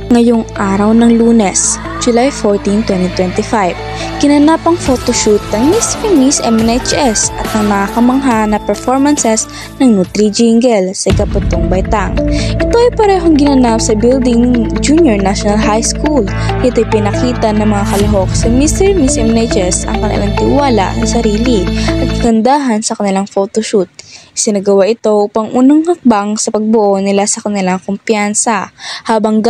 Ngayong araw ng Lunes, July 14, 2025, kinanap ang photoshoot ng Miss Feminis MNHS at ang nakakamangha na performances ng Nutri Jingle sa ikaputong baitang. Ito ay parehong ginanap sa building Junior National High School. Ito ay pinakita ng mga kalahok sa Mr. Miss MNHS ang kanilang tiwala sa sarili at kagandahan sa kanilang photoshoot. Isinagawa ito upang unang hakbang sa pagbuo nila sa kanilang kumpiyansa, habang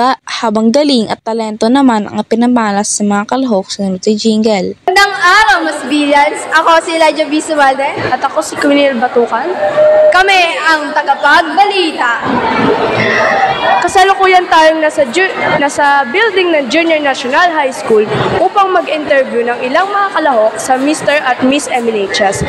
galing at talento naman ang pinamalas sa mga kalahok sa Nutri Jingle. Magandang araw, Mas Billions! Ako si Elijah B. Sumalde. At ako si Quinil Batukan. Kami ang tagapagbalita. Kasalukuyan tayong nasa building ng Junior National High School upang mag-interview ng ilang mga kalahok sa Mr. at Miss MNHS.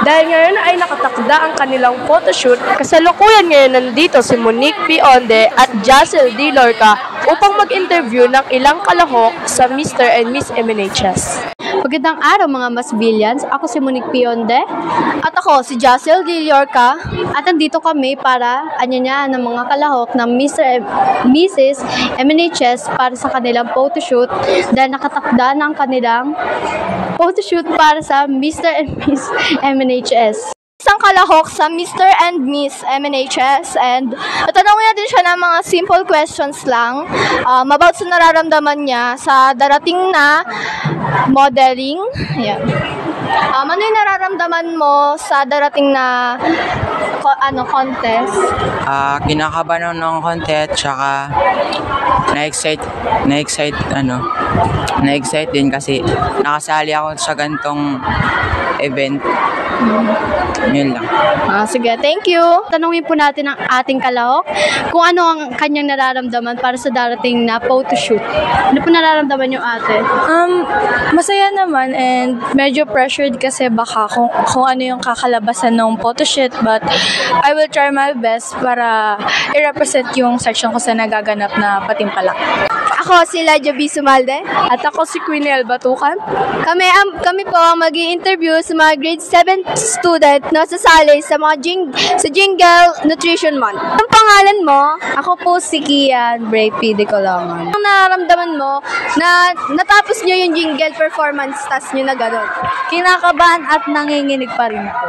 Dahil ngayon ay nakatakda ang kanilang photoshoot, kasalukuyan ngayon nandito si Monique Pionde at Jacel D. Lorca upang mag-interview ng ilang kalahok sa Mr. and Miss MNHS. Magandang araw mga Mas Billions. Ako si Monique Pionde. At ako si Jacel D. Lorca. At nandito kami para anyanyaan ng mga kalahok ng Mr. and Mrs. MNHS para sa kanilang photoshoot dahil nakatakda ng kanilang photoshoot para sa Mr. and Miss MNHS. Isang kalahok sa Mr. and Miss MNHS and tatanungin natin siya ng mga simple questions lang about sa nararamdaman niya sa darating na modeling. Ayan. Ano yung nararamdaman mo sa darating na contest? Kinakabahan ng contest, tsaka na-excite din kasi nakasali ako sa gantong event. Yun lang. Sige, thank you. Tanungin po natin ang ating kalahok kung ano ang kanyang nararamdaman para sa darating na photoshoot. Ano po nararamdaman yung ate? Masaya naman and medyo pressured kasi baka kung ano yung kakalabasan ng photoshoot, but I will try my best para i-represent yung section ko sa nagaganap na patimpalak. Ako si Elijah B. Sumalde. At ako si Quinil Batukan. Kami po ang mag-i-interview sa mga grade 7 student na sasali sa Jingle Nutrition Month. Ang pangalan mo? Ako po si Kian Bray P. De Colongan. Ang nararamdaman mo na natapos nyo yung jingle performance task nyo na gano'n? Kinakabahan at nanginginig pa rin po.